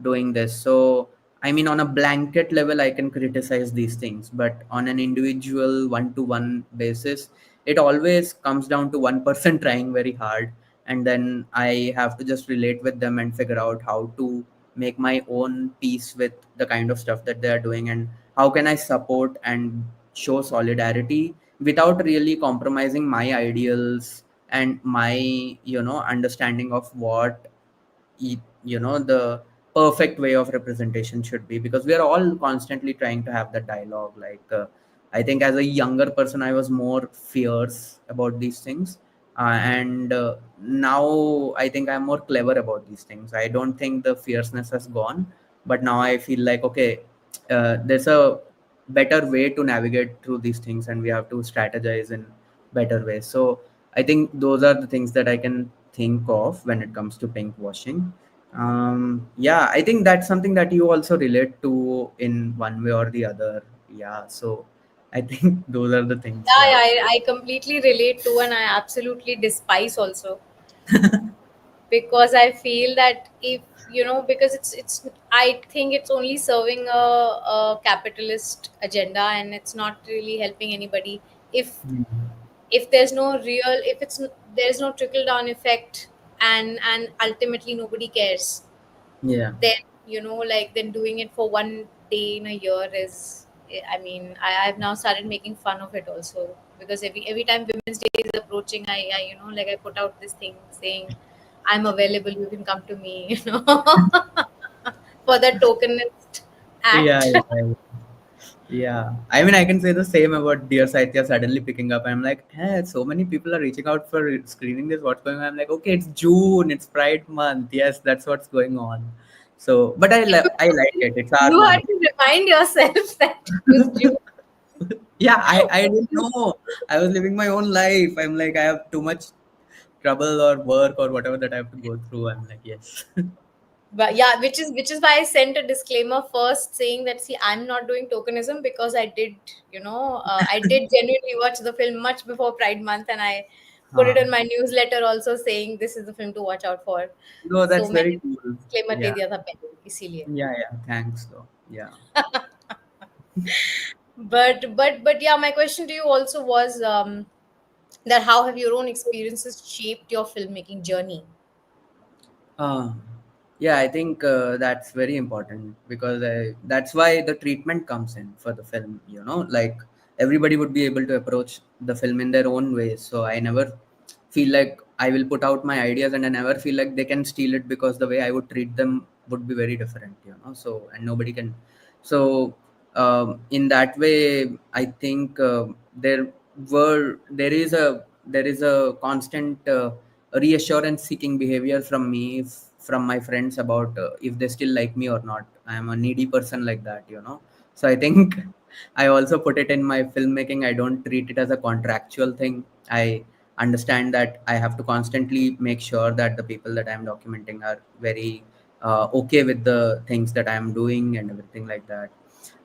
doing this. So I mean, on a blanket level, I can criticize these things, but on an individual one-to-one basis, it always comes down to one person trying very hard, and then I have to just relate with them and figure out how to make my own peace with the kind of stuff that they are doing, and how can I support and show solidarity without really compromising my ideals and my understanding of what the perfect way of representation should be, because we are all constantly trying to have that dialogue. Like I think as a younger person, I was more fierce about these things, and now I think I'm more clever about these things. I don't think the fierceness has gone, but now I feel like, okay, there's a better way to navigate through these things, and we have to strategize in better ways. So I think those are the things that I can think of when it comes to pink washing. Yeah, I think that's something that you also relate to in one way or the other. Yeah, so I think those are the things. Yeah, Yeah. yeah, I completely relate to, and I absolutely despise also, because I feel that if because it's I think it's only serving a capitalist agenda, and it's not really helping anybody. If Mm. if there's no real, if there's no trickle down effect, and ultimately nobody cares, Yeah. then like then doing it for one day in a year is, I mean, I've now started making fun of it also, because every time Women's Day is approaching, I like I put out this thing saying I'm available, you can come to me, for the tokenist Yeah, act. yeah, yeah. Yeah. I mean, I can say the same about Dear Sahithya suddenly picking up. I'm like, hey, so many people are reaching out for screening this. What's going on? I'm like, okay, it's June, it's Pride Month. Yes, that's what's going on. So, but I like it. It's our You had month. to remind yourself that it was June. Yeah, I didn't know. I was living my own life. I'm like, I have too much trouble or work or whatever that I have to go through. I'm like, yes. But yeah, which is why I sent a disclaimer first saying that, see, I'm not doing tokenism because I did, I did genuinely watch the film much before Pride Month, and I put it Huh. in my newsletter also saying this is the film to watch out for. No, So that's very मैंने cool. disclaimer दे Yeah. दिया था पहले इसीलिए. Yeah, yeah. Thanks though. Yeah. But yeah, my question to you also was that how have your own experiences shaped your filmmaking journey? Uh, yeah, I think that's very important because that's why the treatment comes in for the film. Like everybody would be able to approach the film in their own ways. So I never feel like I will put out my ideas, and I never feel like they can steal it because the way I would treat them would be very different. So, and nobody can. So, in that way, I think there is a constant reassurance seeking behavior from me, from my friends, about if they still like me or not. I am a needy person like that. So I think I also put it in my filmmaking. I don't treat it as a contractual thing. I understand that I have to constantly make sure that the people that I'm documenting are very okay with the things that I'm doing and everything like that.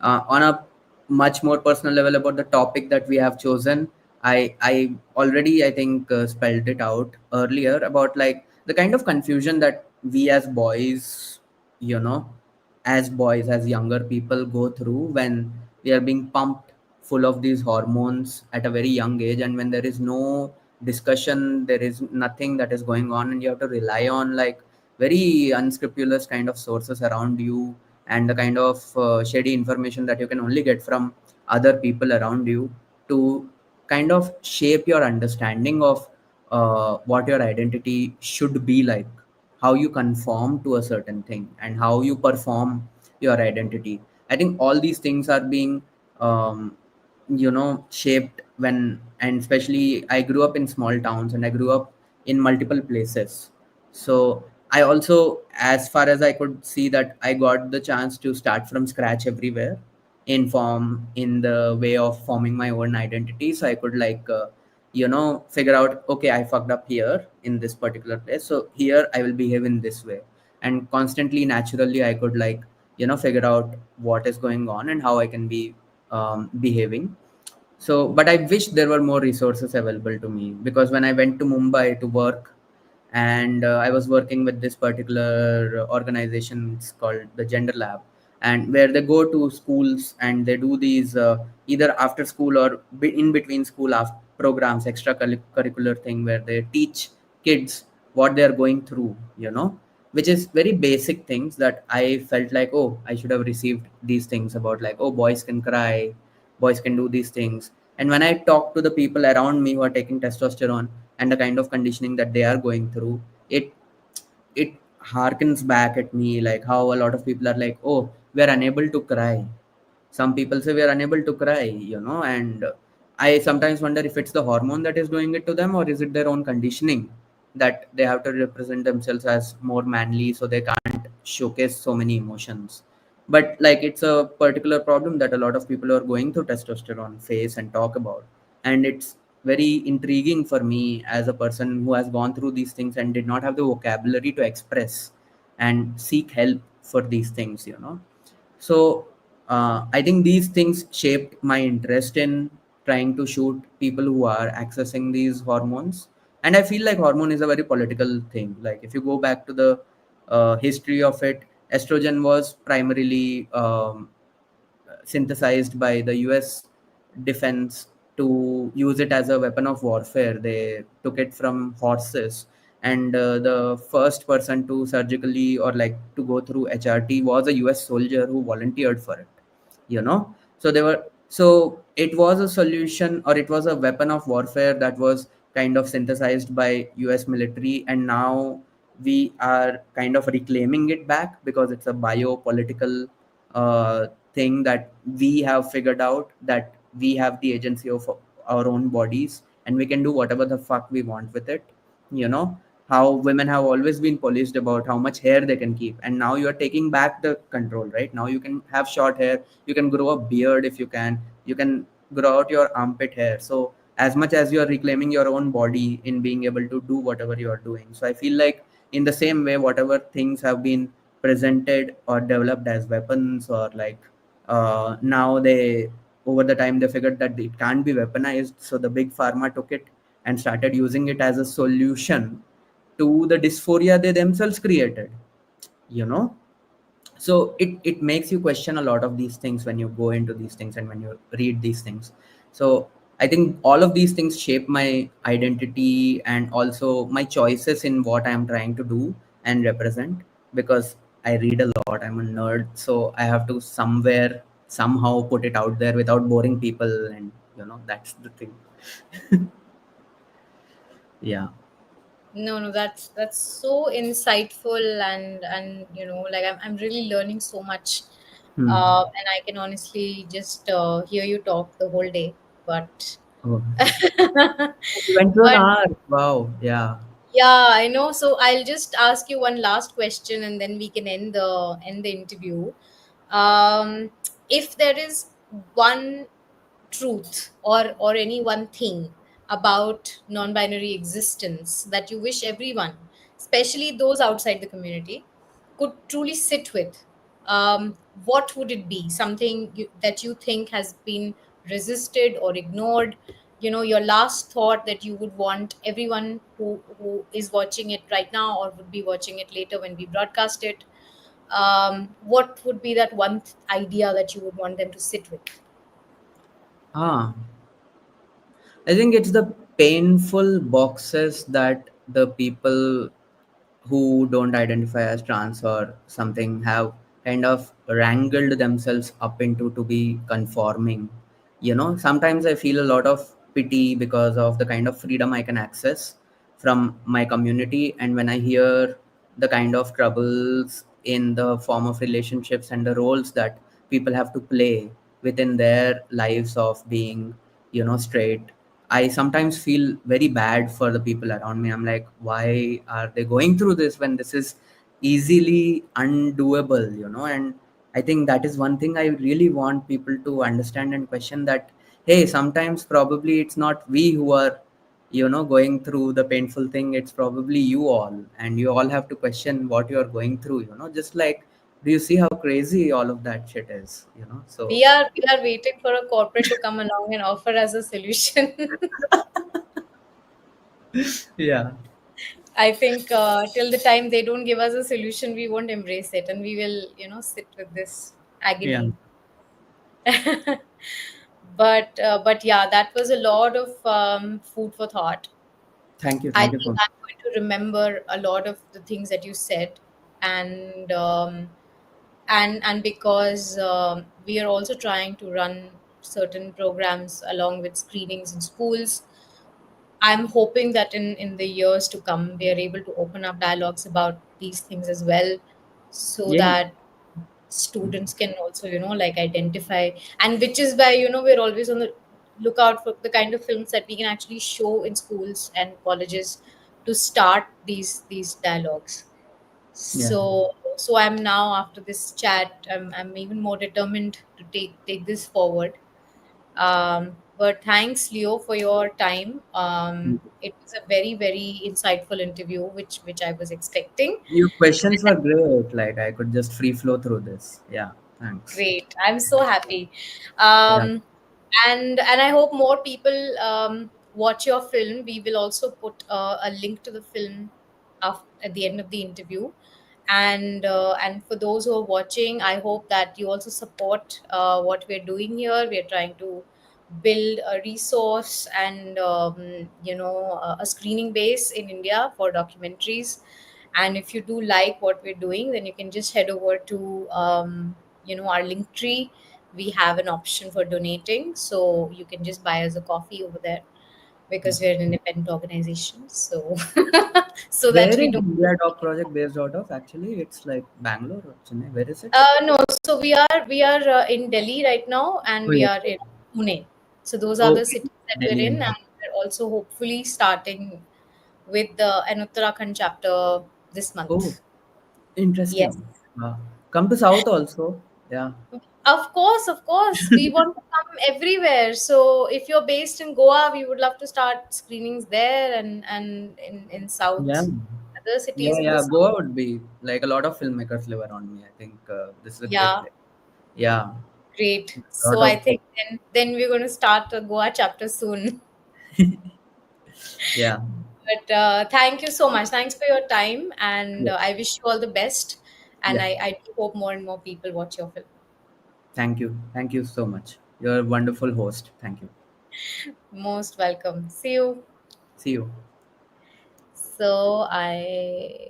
On a much more personal level about the topic that we have chosen, I already, I think, spelled it out earlier about like the kind of confusion that we as boys, you know, as younger people go through when we are being pumped full of these hormones at a very young age, and when there is no discussion, there is nothing that is going on, and you have to rely on like very unscrupulous kind of sources around you, and the kind of shady information that you can only get from other people around you to kind of shape your understanding of what your identity should be like, how you conform to a certain thing, and how you perform your identity. I think all these things are being shaped when, and especially I grew up in small towns and I grew up in multiple places. So I also, as far as I could see, that I got the chance to start from scratch everywhere in the way of forming my own identity. So I could like figure out, okay, I fucked up here in this particular place, so here I will behave in this way. And constantly, naturally, I could like figure out what is going on and how I can be behaving. So, but I wish there were more resources available to me, because when I went to Mumbai to work, and I was working with this particular organization, it's called the Gender Lab, and where they go to schools and they do these either after school or in between school programs, extracurricular thing, where they teach kids what they are going through, which is very basic things that I felt like, oh, I should have received these things about, like, oh, boys can cry, boys can do these things. And when I talk to the people around me who are taking testosterone and the kind of conditioning that they are going through, it harkens back at me like how a lot of people are like, oh, we are unable to cry. Some people say we are unable to cry. And I sometimes wonder if it's the hormone that is doing it to them, or is it their own conditioning that they have to represent themselves as more manly so they can't showcase so many emotions. But like, it's a particular problem that a lot of people who are going through testosterone face and talk about. And it's very intriguing for me as a person who has gone through these things and did not have the vocabulary to express and seek help for these things. So I think these things shaped my interest in trying to shoot people who are accessing these hormones. And I feel like hormone is a very political thing. Like if you go back to the history of it, estrogen was primarily synthesized by the US defense to use it as a weapon of warfare. They took it from horses, and the first person to surgically or like to go through HRT was a US soldier who volunteered for it. So it was a solution, or it was a weapon of warfare that was kind of synthesized by US military, and now we are kind of reclaiming it back because it's a biopolitical thing that we have figured out, that we have the agency of our own bodies and we can do whatever the fuck we want with it. you know how women have always been policed about how much hair they can keep, and now you are taking back the control. Right now you can have short hair, you can grow a beard if you can grow out your armpit hair. So as much as you are reclaiming your own body in being able to do whatever you are doing. So I feel like in the same way, whatever things have been presented or developed as weapons, or like now they, over the time they figured that it can't be weaponized, so the big pharma took it and started using it as a solution to the dysphoria they themselves created, you know. So it makes you question a lot of these things when you go into these things and when you read these things. So I think all of these things shape my identity and also my choices in what I'm trying to do and represent, because I read a lot, I'm a nerd, so I have to somewhere somehow put it out there without boring people, and that's the thing. Yeah. No, no, that's so insightful, and like I'm really learning so much, Hmm. and I can honestly just hear you talk the whole day. But Oh. You went through an but hour. Wow. Yeah. yeah, I know. So I'll just ask you one last question, and then we can end the interview. If there is one truth or any one thing about non-binary existence that you wish everyone, especially those outside the community, could truly sit with, what would it be? Something that you think has been resisted or ignored, your last thought that you would want everyone who is watching it right now or would be watching it later when we broadcast it, what would be that one idea that you would want them to sit with? Ah, I think it's the painful boxes that the people who don't identify as trans or something have kind of wrangled themselves up into to be conforming. Sometimes I feel a lot of pity because of the kind of freedom I can access from my community, and when I hear the kind of troubles in the form of relationships and the roles that people have to play within their lives of being straight, I sometimes feel very bad for the people around me. I'm like, why are they going through this when this is easily undoable? And I think that is one thing I really want people to understand and question, that, hey, sometimes probably it's not we who are, going through the painful thing. It's probably you all, and you all have to question what you are going through. Just like, do you see how crazy all of that shit is? So, We are waiting for a corporate to come along and offer us a solution. yeah. I think till the time they don't give us a solution, we won't embrace it, and we will, sit with this Yeah. agony. But yeah, that was a lot of food for thought. Thank you. I Thank you think for. I'm going to remember a lot of the things that you said, and because we are also trying to run certain programs along with screenings in schools. I'm hoping that in the years to come, we are able to open up dialogues about these things as well, so Yeah. that students can also, like identify, and which is why, we're always on the lookout for the kind of films that we can actually show in schools and colleges to start these dialogues. Yeah. So I'm now, after this chat, I'm even more determined to take this forward. But thanks, Leo, for your time. It was a very, very insightful interview, which I was expecting. Your questions were great. Like, I could just free flow through this. Yeah. Thanks. Great. I'm so happy. Yeah. And I hope more people watch your film. We will also put a link to the film at the end of the interview. And for those who are watching, I hope that you also support what we're doing here. We're trying to build a resource and a screening base in India for documentaries. And if you do like what we're doing, then you can just head over to our link tree. We have an option for donating, so you can just buy us a coffee over there, Yeah. because we're an independent organization. So so that Where we is don't. India Doc project based out of? Actually, it's like Bangalore or Chennai. Where is it? No, so we are in Delhi right now, and Oh, we yeah. are in Pune. So those are the Okay. cities that we're Delhi. in, and we're also hopefully starting with an Uttarakhand chapter this Oh, month. Yes. interesting. Come to South also. Yeah. Of course, we want to come everywhere. So if you're based in Goa, we would love to start screenings there, and in Yeah. South, other Yeah, cities in the yeah. South. Goa would be like a lot of filmmakers live around me. I think this is a great Yeah, place. Yeah. great. A lot So I of, think then we're going to start a Goa chapter soon. yeah. But thank you so much. Thanks for your time, and Yeah. I wish you all the best. And Yeah. I do hope more and more people watch your film. Thank you. Thank you so much. You're a wonderful host. Thank you. Most welcome. See you. See you. So I